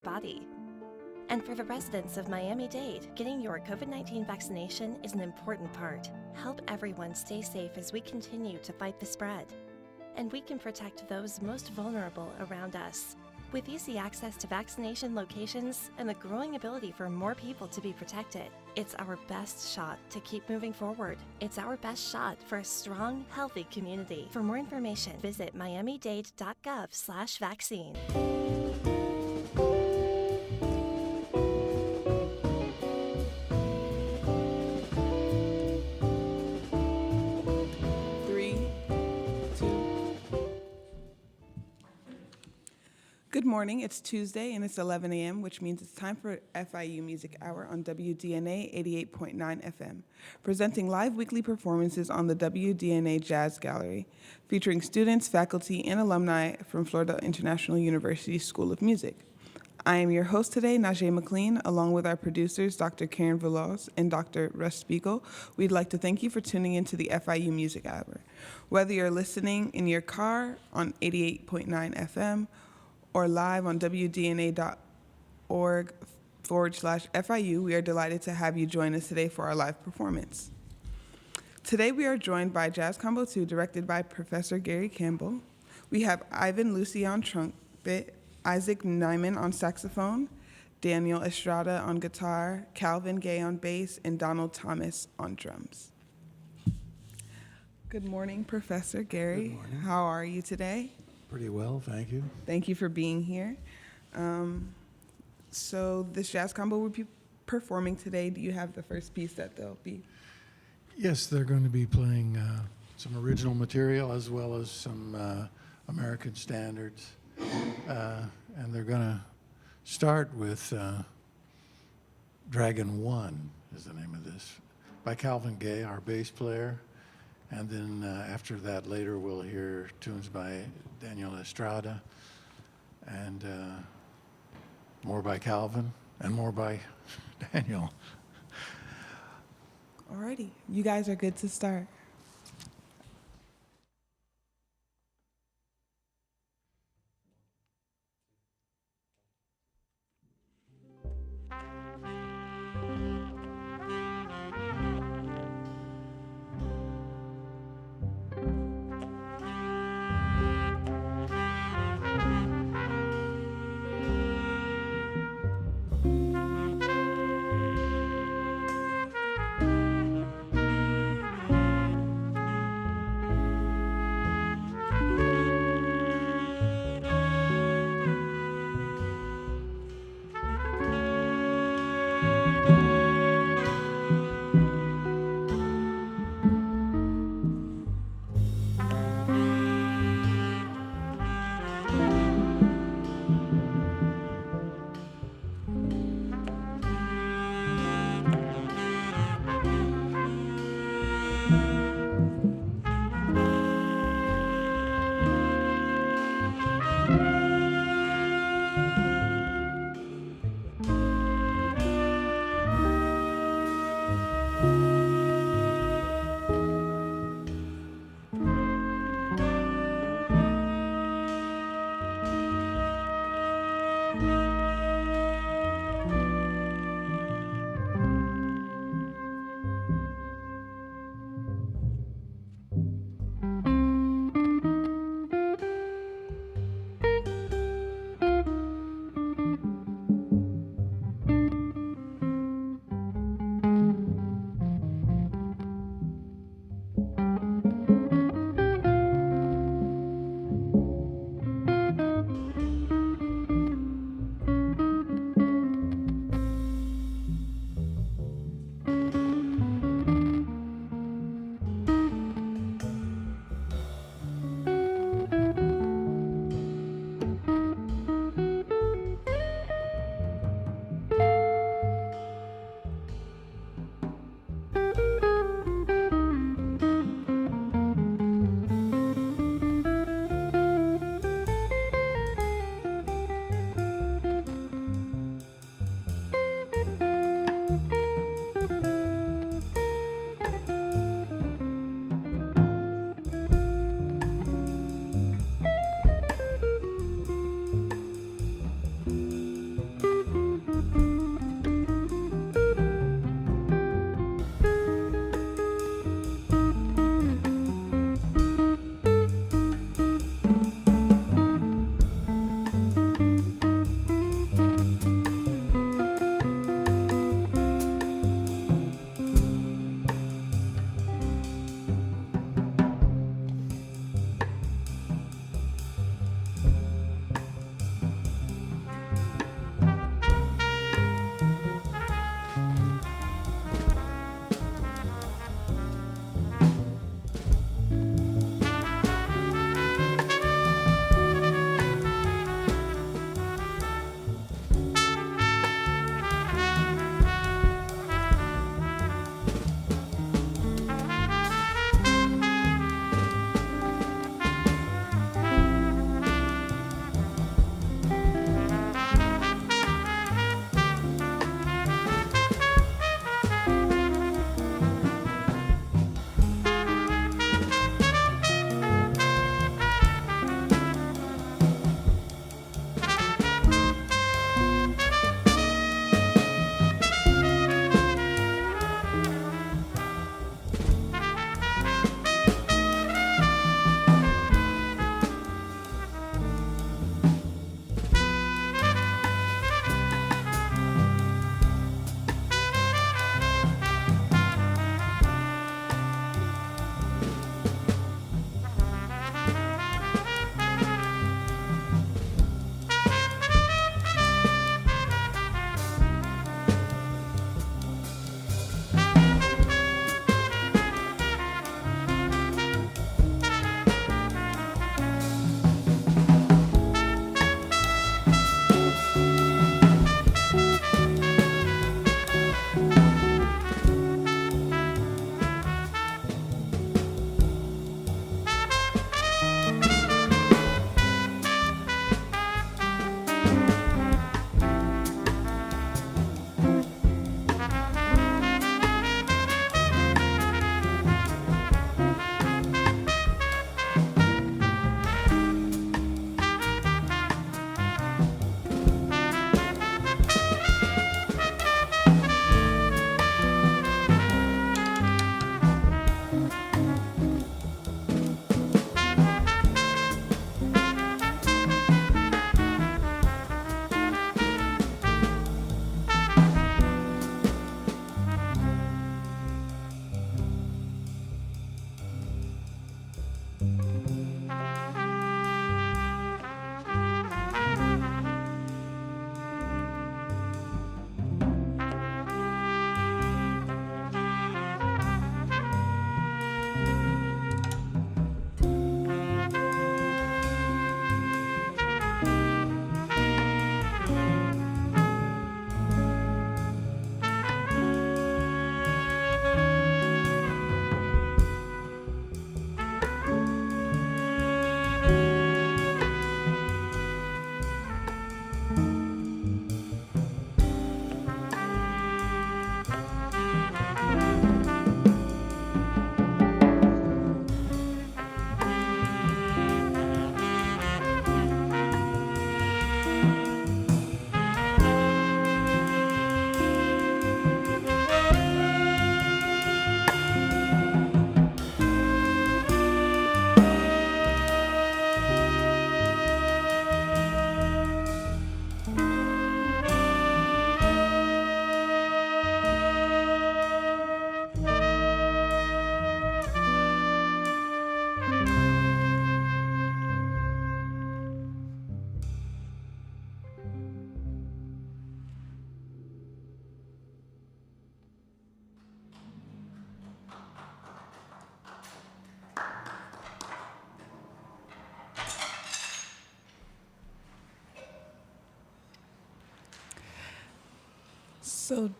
body. And for the residents of Miami-Dade, getting your COVID-19 vaccination is an important part. Help everyone stay safe as we continue to fight the spread. And we can protect those most vulnerable around us. With easy access to vaccination locations and the growing ability for more people to be protected, it's our best shot to keep moving forward. It's our best shot for a strong, healthy community. For more information, visit miamidade.gov/vaccine. Good morning, it's Tuesday and it's 11 a.m., which means it's time for FIU Music Hour on WDNA 88.9 FM, presenting live weekly performances on the WDNA Jazz Gallery, featuring students, faculty, and alumni from Florida International University School of Music. I am your host today, Najee McLean, along with our producers, Dr. Karen Veloz and Dr. Russ Spiegel. We'd like to thank you for tuning into the FIU Music Hour. Whether you're listening in your car on 88.9 FM, or live on wdna.org/FIU, we are delighted to have you join us today for our live performance. Today we are joined by Jazz Combo 2, directed by Professor Gary Campbell. We have Ivan Lucy on trumpet, Isaac Nyman on saxophone, Daniel Estrada on guitar, Calvin Gay on bass, and Donald Thomas on drums. Good morning, Professor Gary. Good morning. How are you today? Pretty well, thank you. Thank you for being here. So this jazz combo will be performing today. Do you have the first piece that they'll be? Yes, they're going to be playing some original material as well as some American standards. And they're going to start with Dragon One is the name of this, by Calvin Gay, our bass player. And then after that, later we'll hear tunes by Daniel Estrada, and more by Calvin, and more by Daniel. Alrighty, you guys are good to start. So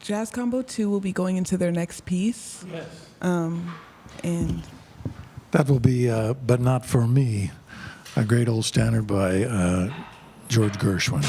Jazz Combo 2 will be going into their next piece. Yes. And That will be, but not for me, a great old standard by George Gershwin.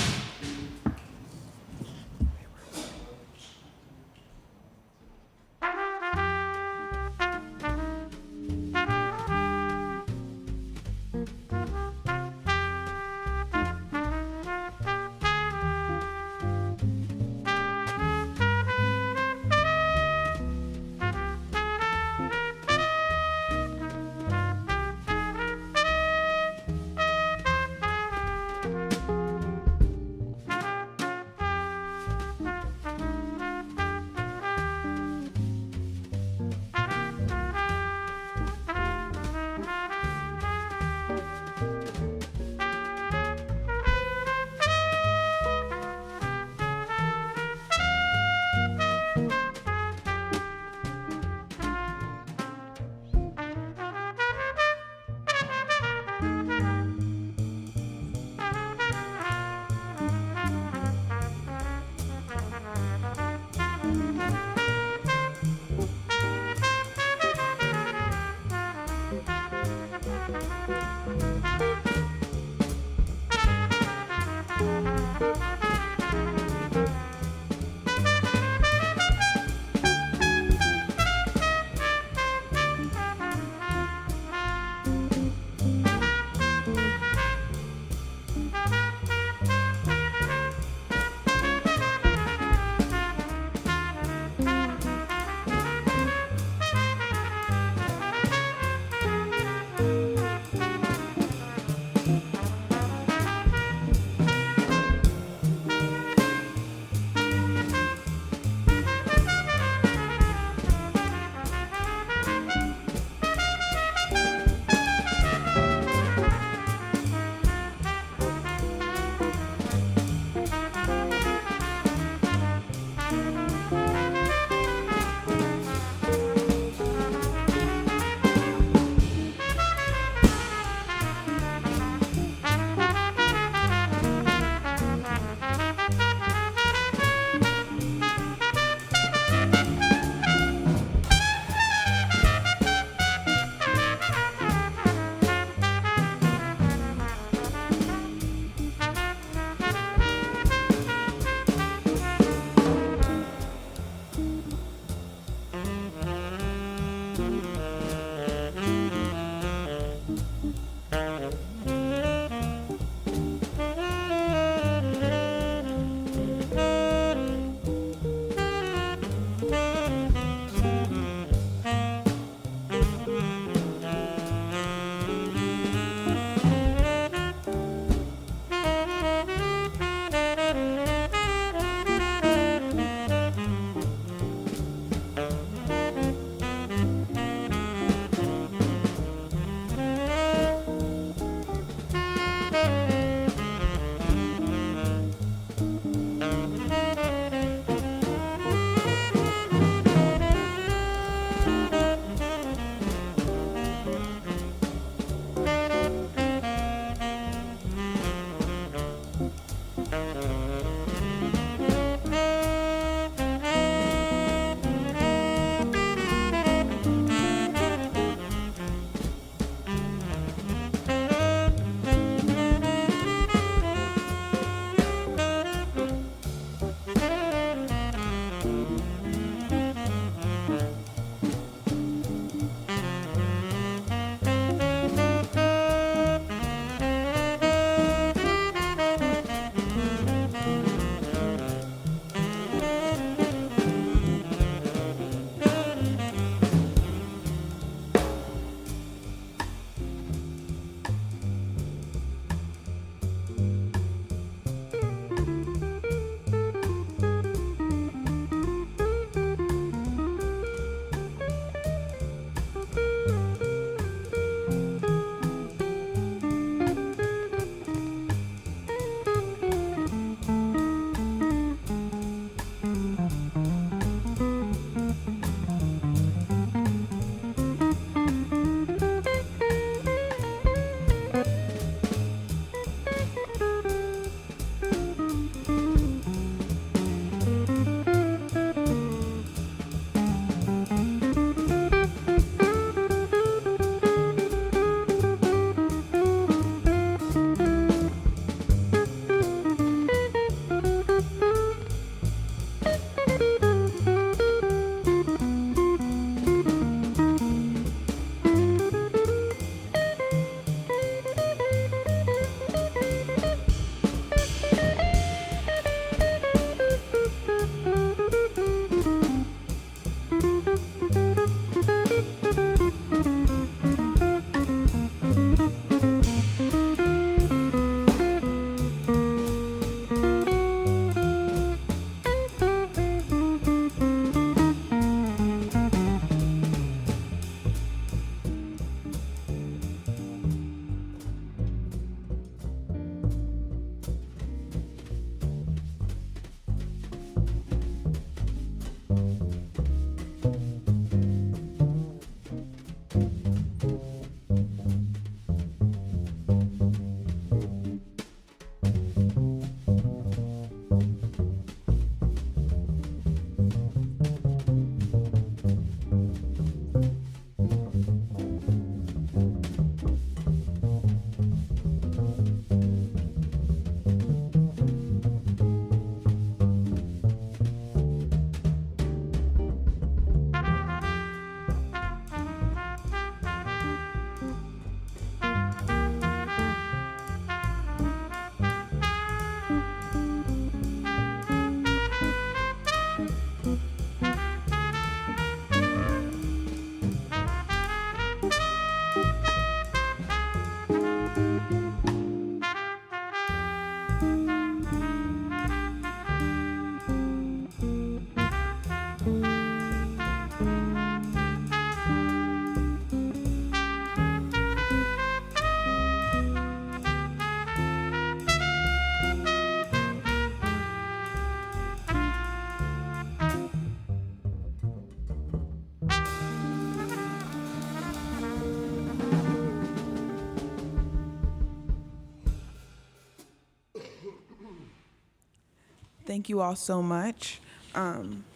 Thank you all so much.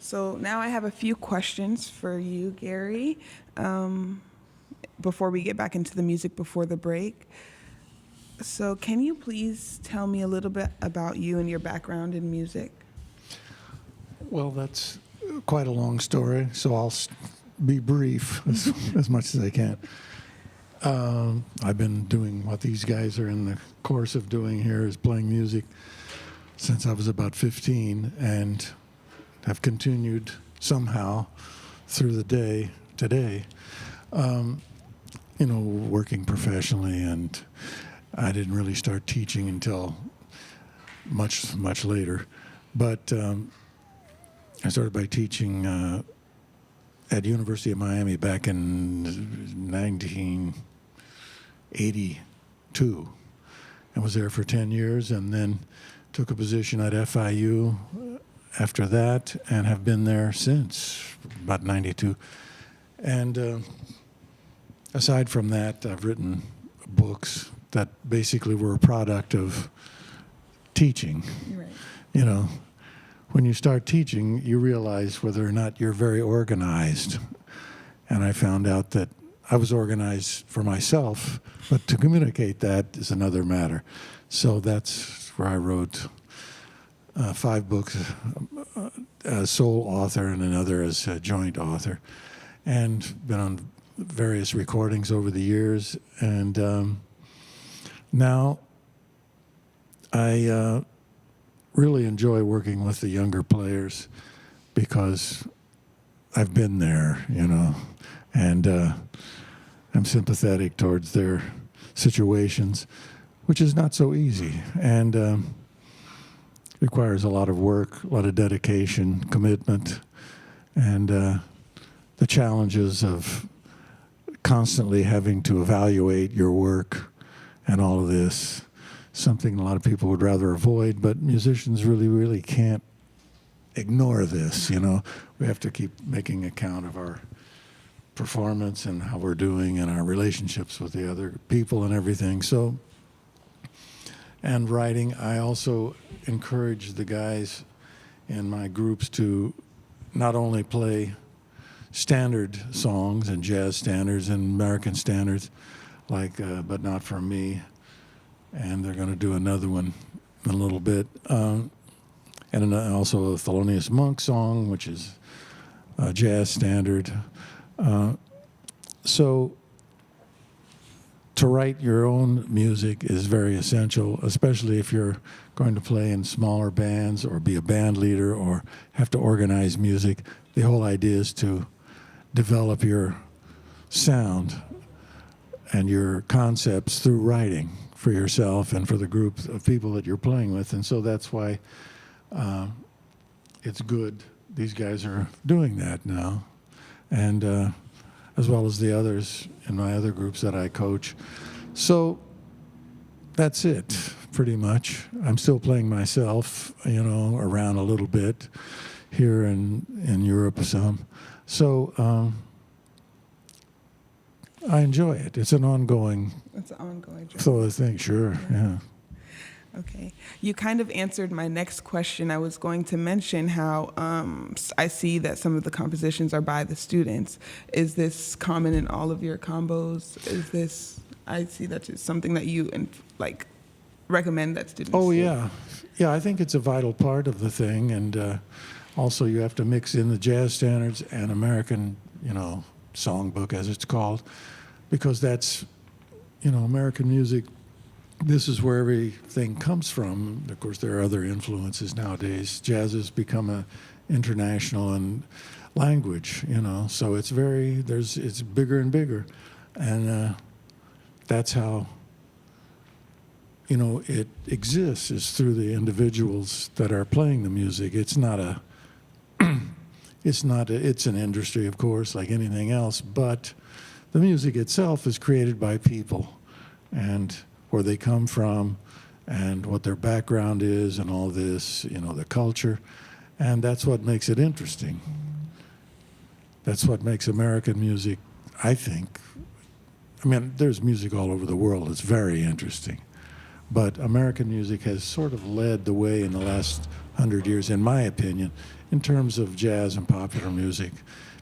So now I have a few questions for you, Gary, before we get back into the music before the break. So can you please tell me a little bit about you and your background in music? Well, that's quite a long story, so I'll be brief as much as I can. I've been doing what these guys are in the course of doing here, is playing music since I was about 15, and have continued somehow through the day today, working professionally. And I didn't really start teaching until much, much later. But I started by teaching at University of Miami back in 1982, and was there for 10 years, and then took a position at FIU after that, and have been there since about 92. And aside from that, I've written books that basically were a product of teaching. Right. You know, when you start teaching, you realize whether or not you're very organized. And I found out that I was organized for myself, but to communicate that is another matter. So that's where I wrote 5 books as sole author and another as a joint author, and been on various recordings over the years. And now I really enjoy working with the younger players because I've been there, and I'm sympathetic towards their situations, which is not so easy, and requires a lot of work, a lot of dedication, commitment, and the challenges of constantly having to evaluate your work and all of this, something a lot of people would rather avoid, but musicians really, really can't ignore this, We have to keep making account of our performance and how we're doing and our relationships with the other people and everything. So, and writing, I also encourage the guys in my groups to not only play standard songs and jazz standards and American standards, like But Not For Me, and they're going to do another one in a little bit, and also a Thelonious Monk song, which is a jazz standard. So to write your own music is very essential, especially if you're going to play in smaller bands or be a band leader or have to organize music. The whole idea is to develop your sound and your concepts through writing for yourself and for the group of people that you're playing with. And so that's why it's good these guys are doing that now, and as well as the others in my other groups that I coach. So that's it, pretty much. I'm still playing myself, around a little bit here in Europe or some. So I enjoy it. It's an ongoing journey. sort of thing, sure, yeah. Okay. You kind of answered my next question. I was going to mention how I see that some of the compositions are by the students. Is this common in all of your combos? I see that it's something that you recommend that students Oh, do. yeah. Yeah, I think it's a vital part of the thing. And also you have to mix in the jazz standards and American, songbook, as it's called, because that's, American music. This is where everything comes from. Of course, there are other influences nowadays. Jazz has become an international and language, so it's it's bigger and bigger. And that's how, it exists, is through the individuals that are playing the music. It's an industry, of course, like anything else, but the music itself is created by people, and where they come from and what their background is and all this, the culture. And that's what makes it interesting. That's what makes American music, I think. I mean, there's music all over the world. It's very interesting. But American music has sort of led the way in the last 100 years, in my opinion, in terms of jazz and popular music,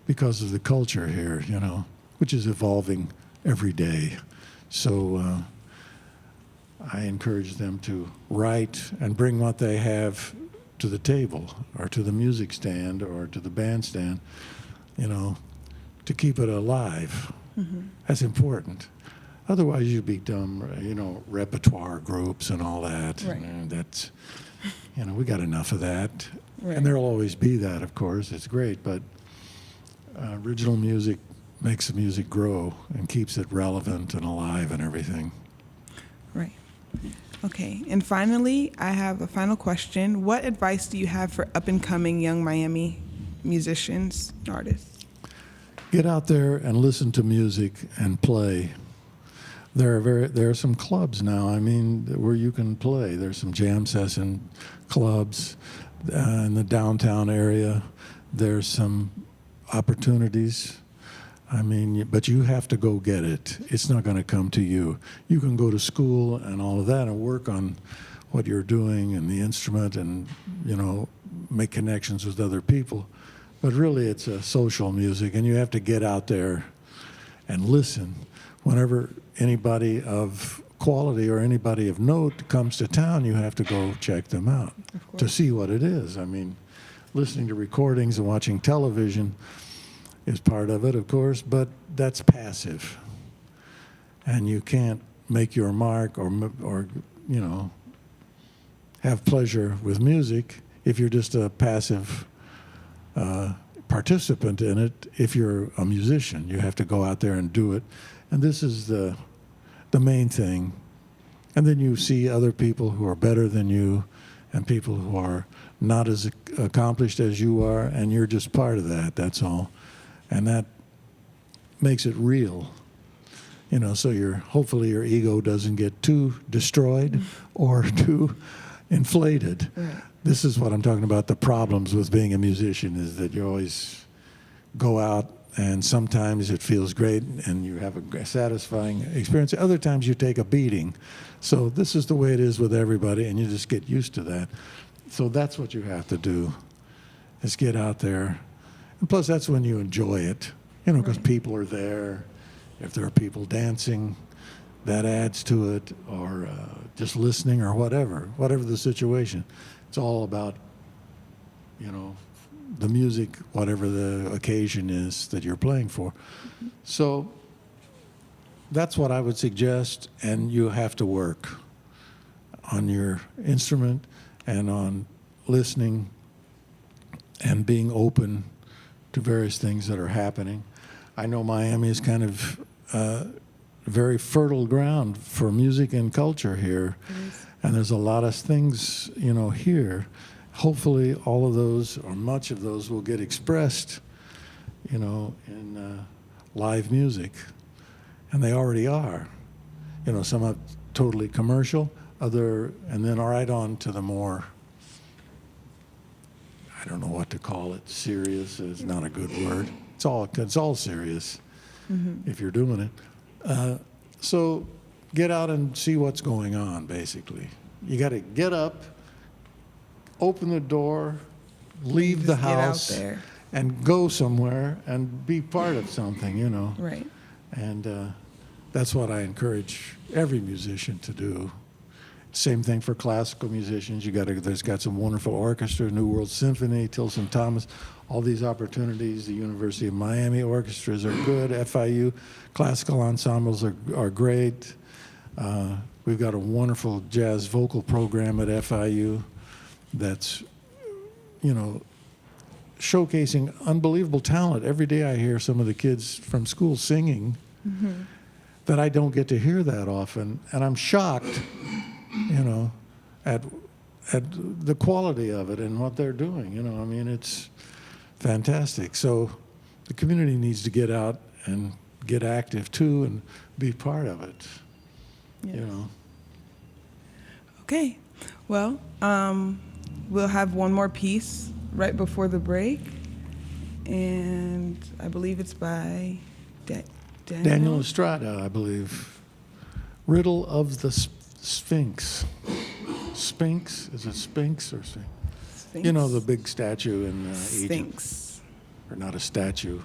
because of the culture here, you know, which is evolving every day. So I encourage them to write and bring what they have to the table or to the music stand or to the bandstand, you know, to keep it alive. That's important. Otherwise, you become, you know, repertoire groups and all that. Right. And that's, you know, we got enough of that. Right. And there'll always be that, of course. It's great, but original music makes the music grow and keeps it relevant and alive and everything. Right. Okay. And finally, I have a final question. What advice do you have for up-and-coming young Miami musicians, artists? Get out there and listen to music and play. There are some clubs now, I mean, where you can play. There's some jam session clubs in the downtown area. There's some opportunities. I mean, but you have to go get it. It's not going to come to you. You can go to school and all of that and work on what you're doing and the instrument and, you know, make connections with other people. But really, it's a social music, and you have to get out there and listen. Whenever anybody of quality or anybody of note comes to town, you have to go check them out to see what it is. I mean, listening to recordings and watching television is part of it, of course, but that's passive. And you can't make your mark or you know, have pleasure with music if you're just a passive participant in it. If you're a musician, you have to go out there and do it. And this is the main thing. And then you see other people who are better than you and people who are not as accomplished as you are, and you're just part of that, that's all. And that makes it real. You know, so hopefully your ego doesn't get too destroyed or too inflated. Right. This is what I'm talking about. The problems with being a musician is that you always go out and sometimes it feels great and you have a satisfying experience. Other times you take a beating. So this is the way it is with everybody, and you just get used to that. So that's what you have to do, is get out there. And plus, that's when you enjoy it, you know, because people are there. If there are people dancing, that adds to it, or just listening, or whatever the situation. It's all about, you know, the music, whatever the occasion is that you're playing for. So that's what I would suggest, and you have to work on your instrument and on listening and being open to various things that are happening. I know Miami is kind of very fertile ground for music and culture here, and there's a lot of things, you know, here. Hopefully all of those, or much of those, will get expressed, you know, in live music. And they already are. You know, some are totally commercial, and then right on to the more, I don't know what to call it, serious is not a good word. It's all serious if you're doing it. So get out and see what's going on, basically. You got to get up, open the door, leave the house, get out there. and go somewhere and be part of something, you know. Right. And that's what I encourage every musician to do. Same thing for classical musicians. There's got some wonderful orchestra, New World Symphony, Tilson Thomas, all these opportunities. The University of Miami orchestras are good. FIU classical ensembles are great. We've got a wonderful jazz vocal program at FIU that's, you know, showcasing unbelievable talent. Every day I hear some of the kids from school singing that I don't get to hear that often, and I'm shocked, you know, at the quality of it and what they're doing. You know, I mean, it's fantastic. So the community needs to get out and get active too and be part of it. Yes. You know. Okay. Well, we'll have one more piece right before the break, and I believe it's by Daniel Daniel Estrada, I believe. Riddle of the Sphinx. Sphinx? Is it Sphinx or Sphinx? Sphinx. You know, the big statue in Egypt. Sphinx. Or not a statue.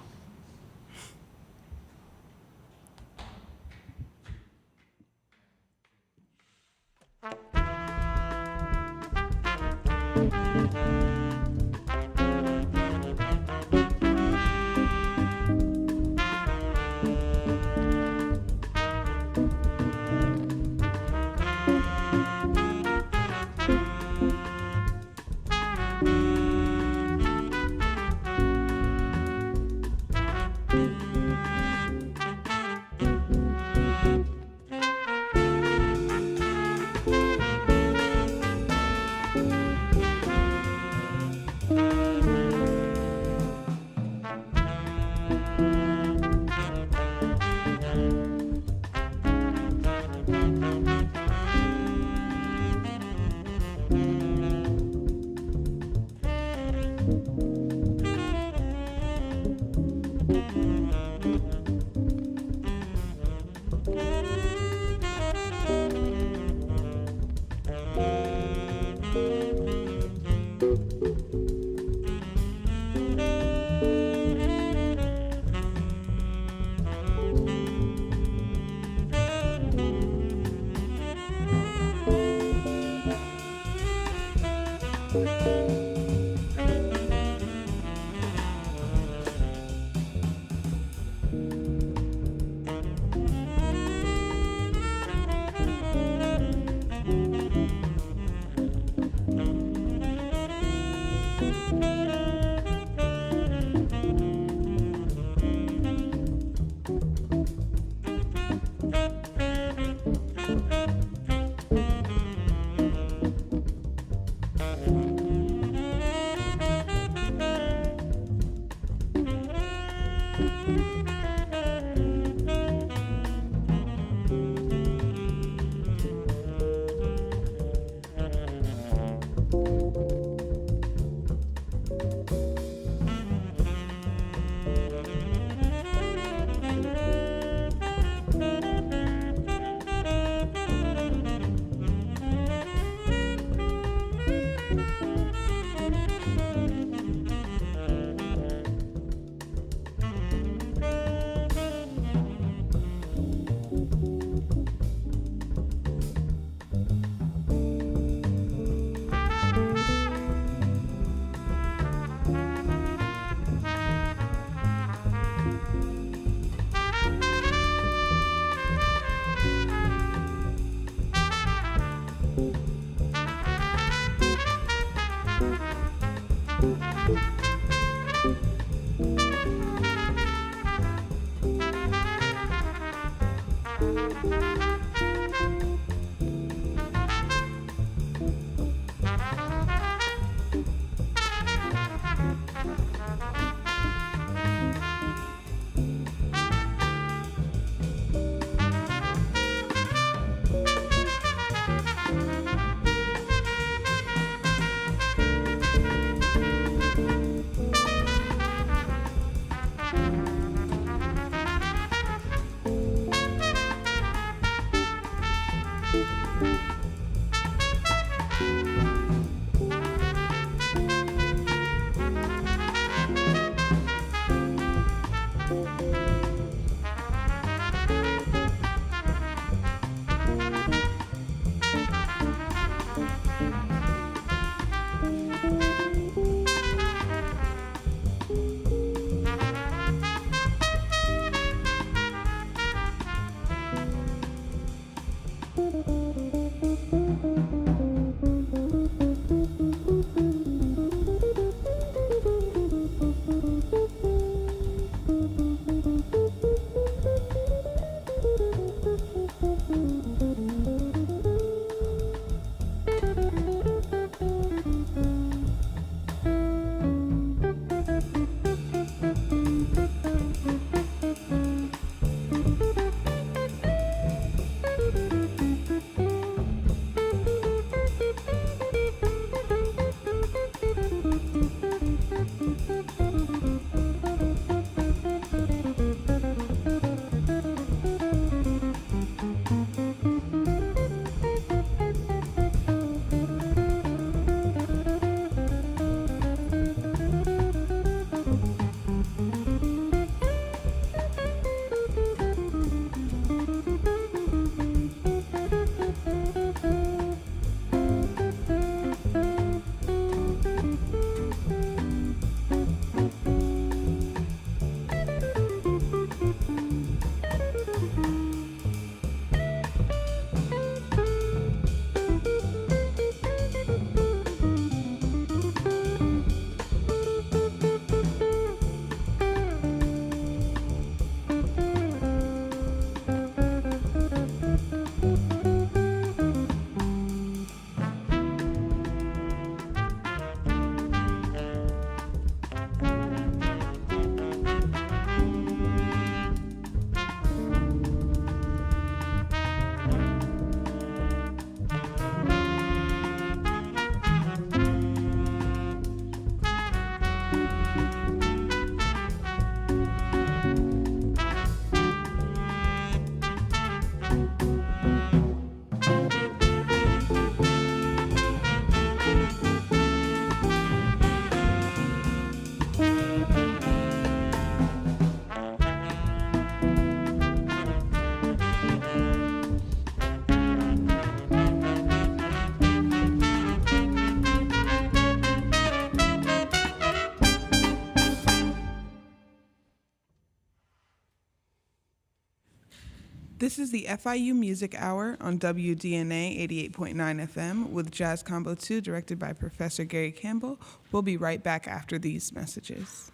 This is the FIU Music Hour on WDNA 88.9 FM with Jazz Combo 2, directed by Professor Gary Campbell. We'll be right back after these messages.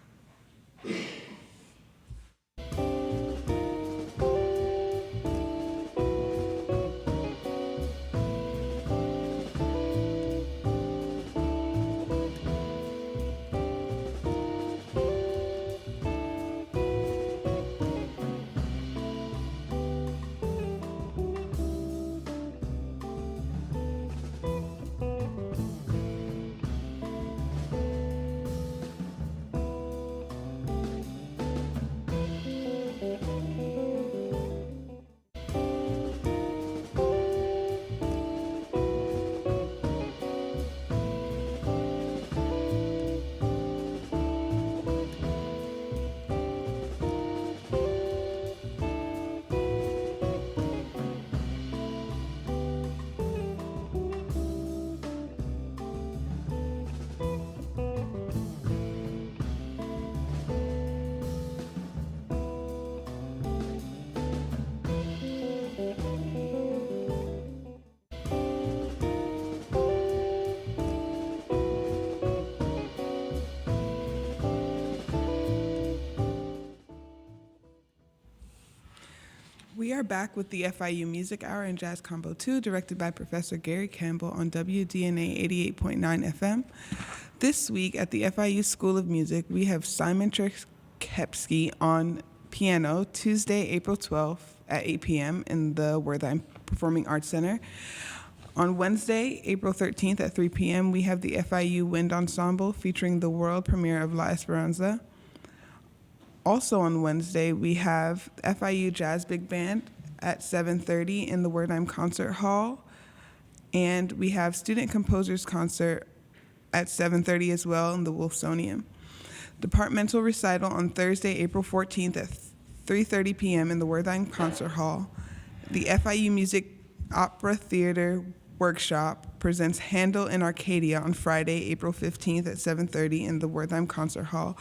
We are back with the FIU Music Hour and Jazz Combo 2, directed by Professor Gary Campbell on WDNA 88.9 FM. This week at the FIU School of Music, we have Simon Treskepsky on piano Tuesday, April 12th at 8 p.m. in the Wertheim Performing Arts Center. On Wednesday, April 13th at 3 p.m., we have the FIU Wind Ensemble featuring the world premiere of La Esperanza. Also on Wednesday, we have FIU Jazz Big Band at 7:30 in the Wertheim Concert Hall. And we have Student Composers Concert at 7:30 as well in the Wolfsonium. Departmental recital on Thursday, April 14th at 3:30 p.m. in the Wertheim Concert Hall. The FIU Music Opera Theater Workshop presents Handel in Arcadia on Friday, April 15th at 7:30 in the Wertheim Concert Hall.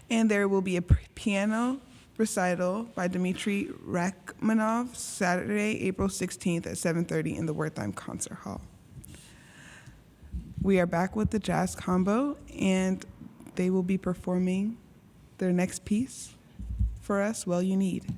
And there will be a piano recital by Dmitry Rachmanov Saturday, April 16th at 7:30 in the Wertheim Concert Hall. We are back with the Jazz Combo, and they will be performing their next piece for us, Well You Need.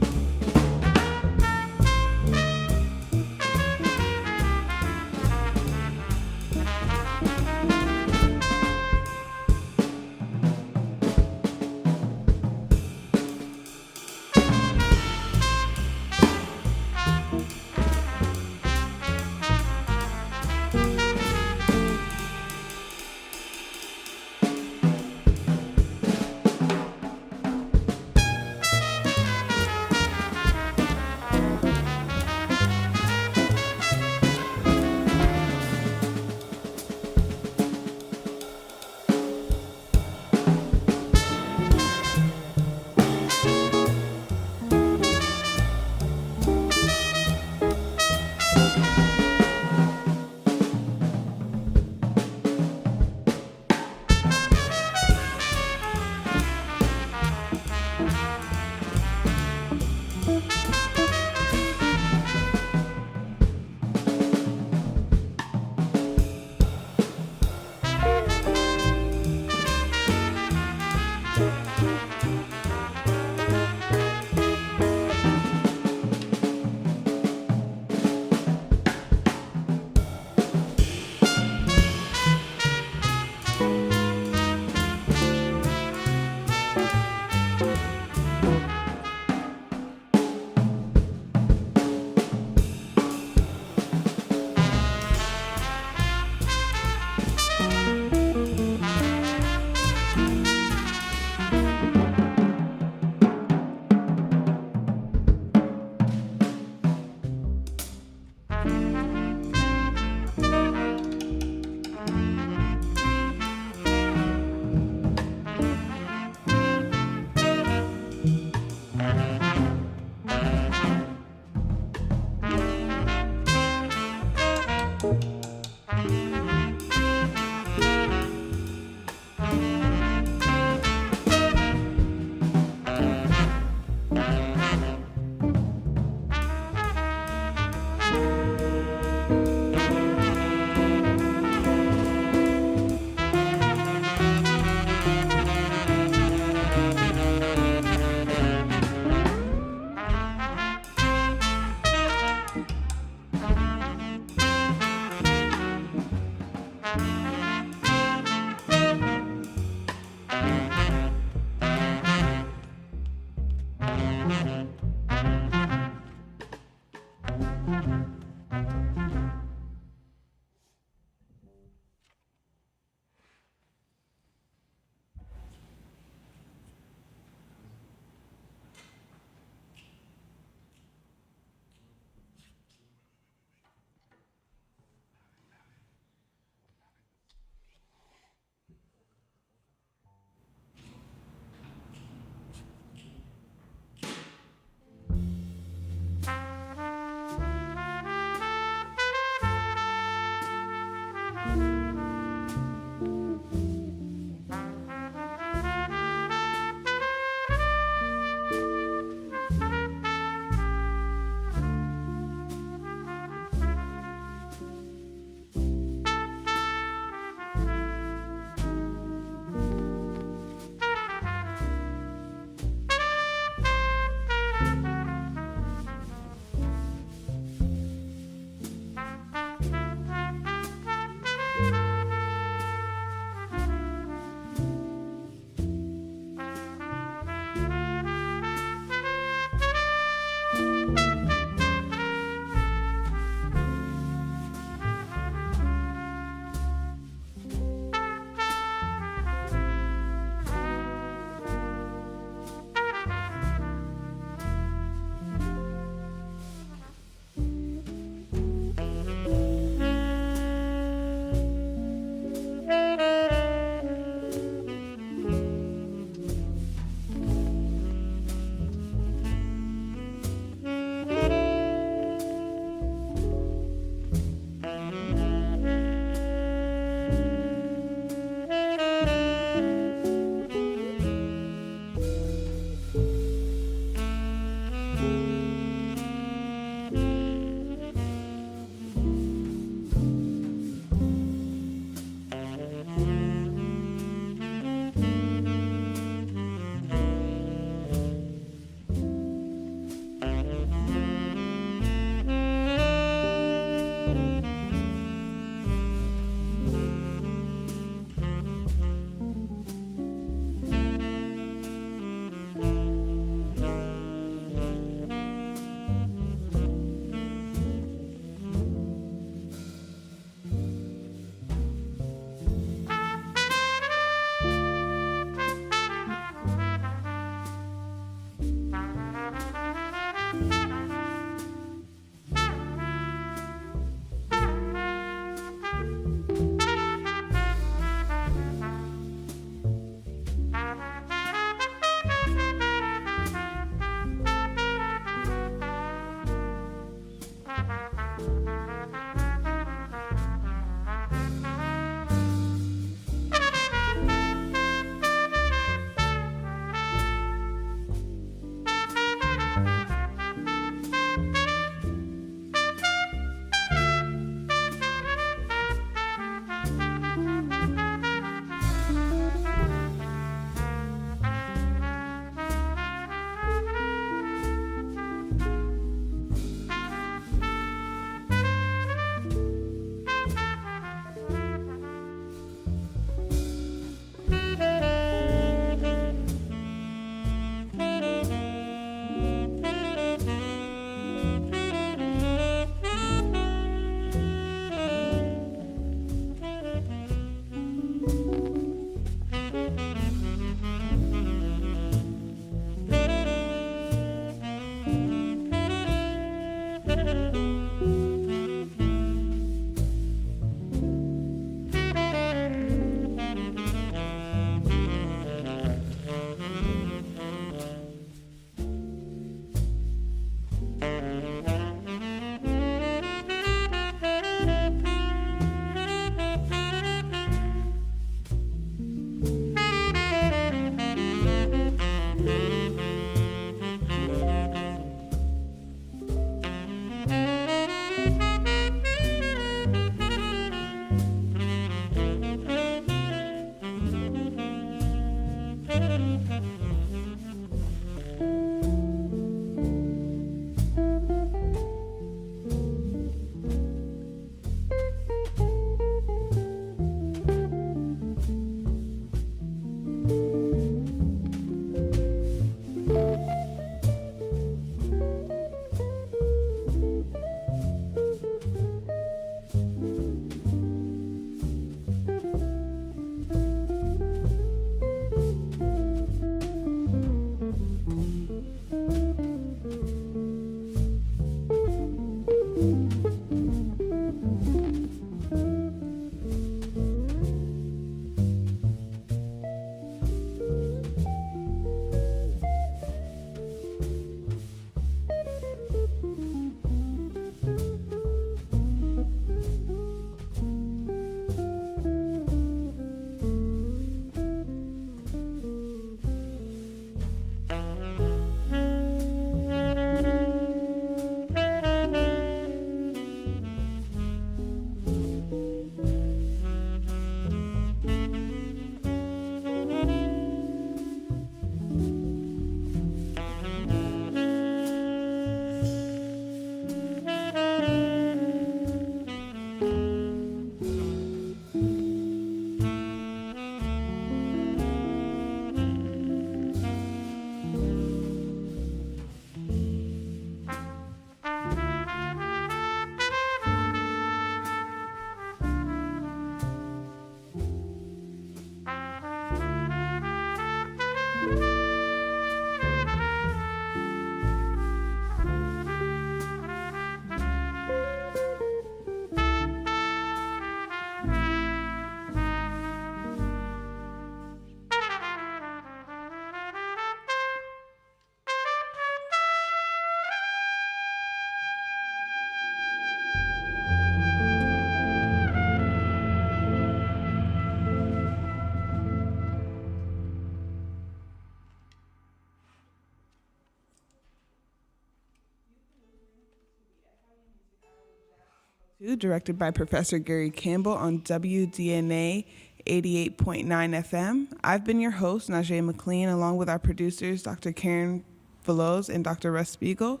Directed by Professor Gary Campbell on WDNA 88.9 FM. I've been your host, Najee McLean, along with our producers, Dr. Karen Veloz and Dr. Russ Spiegel.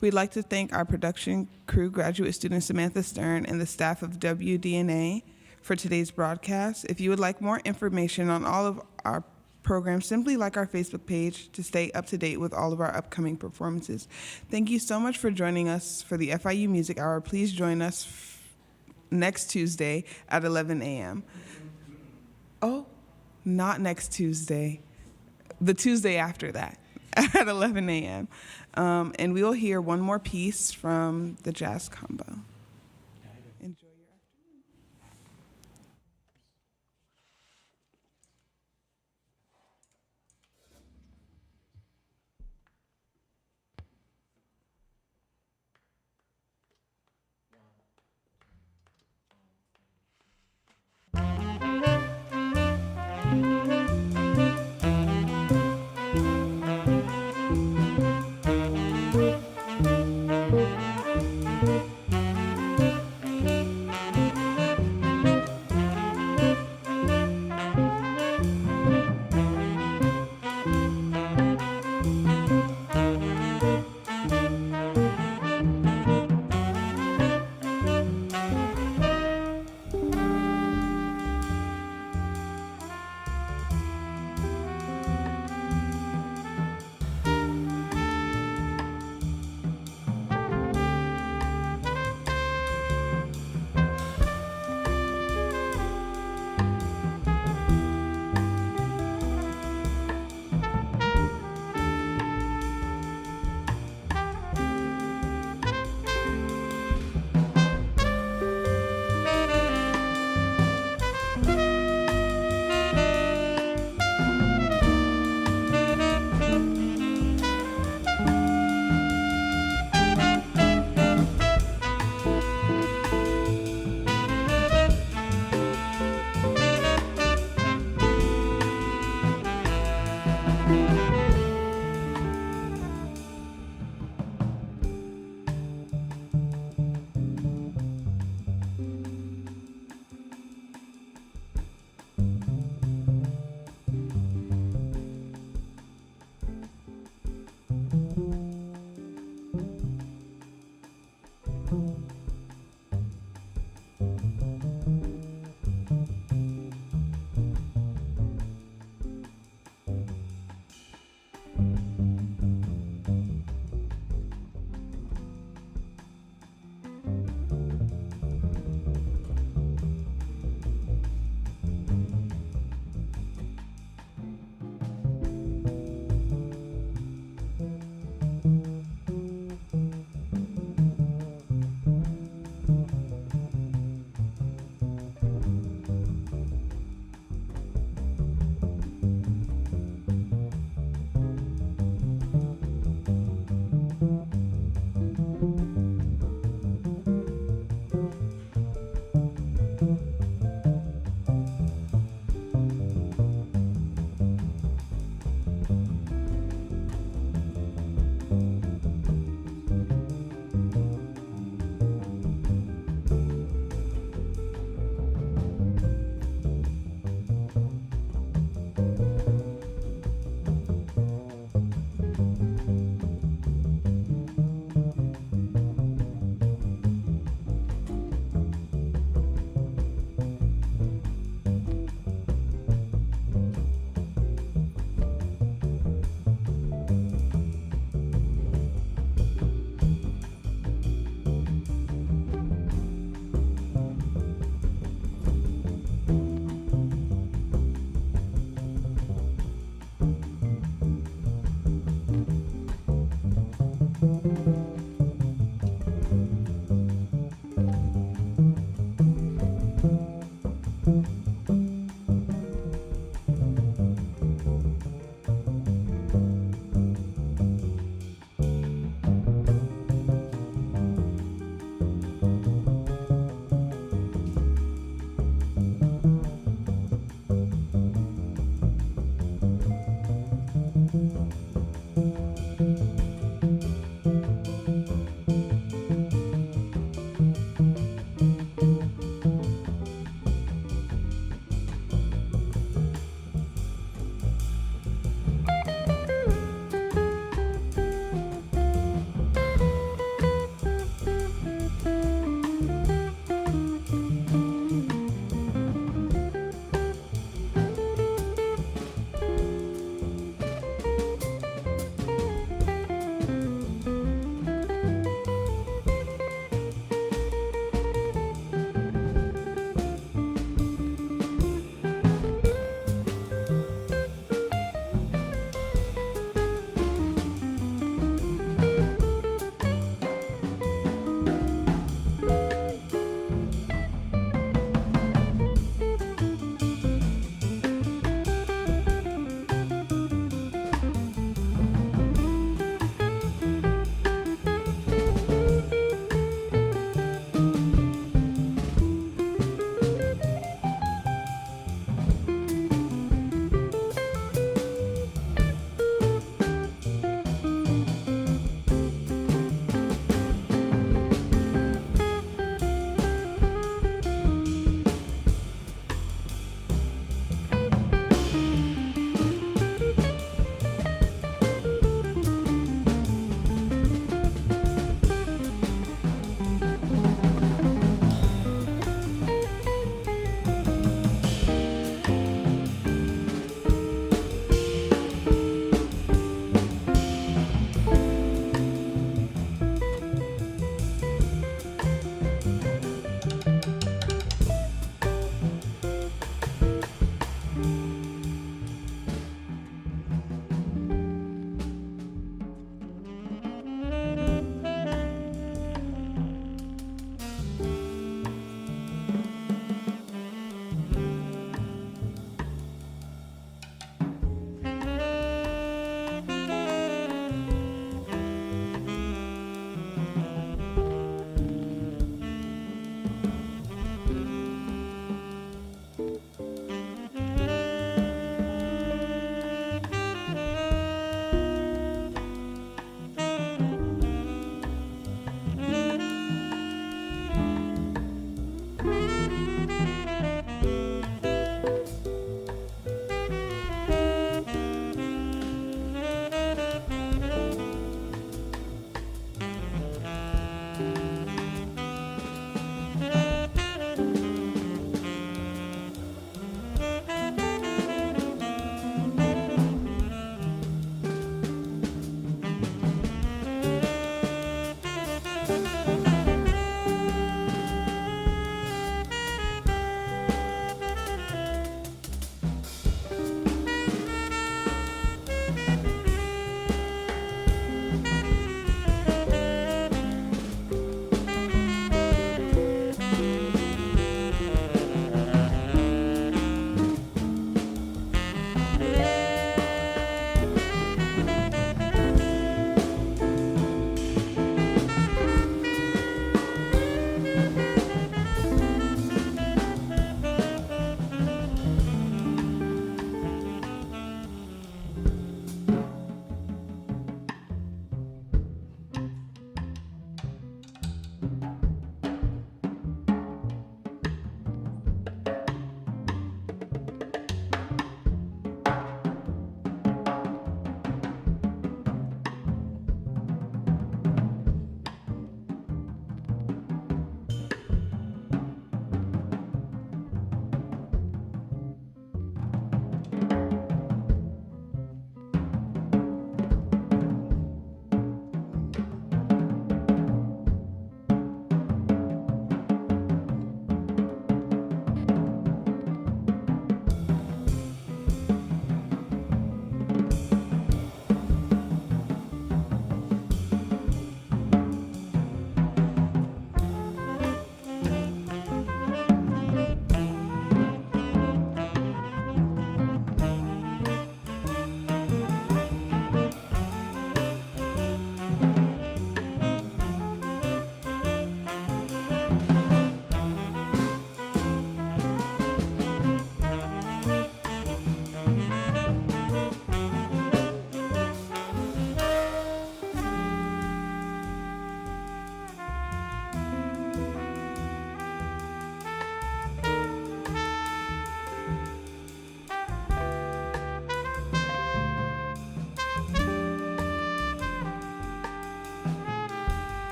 We'd like to thank our production crew, graduate student Samantha Stern, and the staff of WDNA for today's broadcast. If you would like more information on all of our programs, simply like our Facebook page to stay up to date with all of our upcoming performances. Thank you so much for joining us for the FIU Music Hour. Please join us next Tuesday at 11 a.m. Oh, not next Tuesday. The Tuesday after that at 11 a.m. And we will hear one more piece from the Jazz Combo.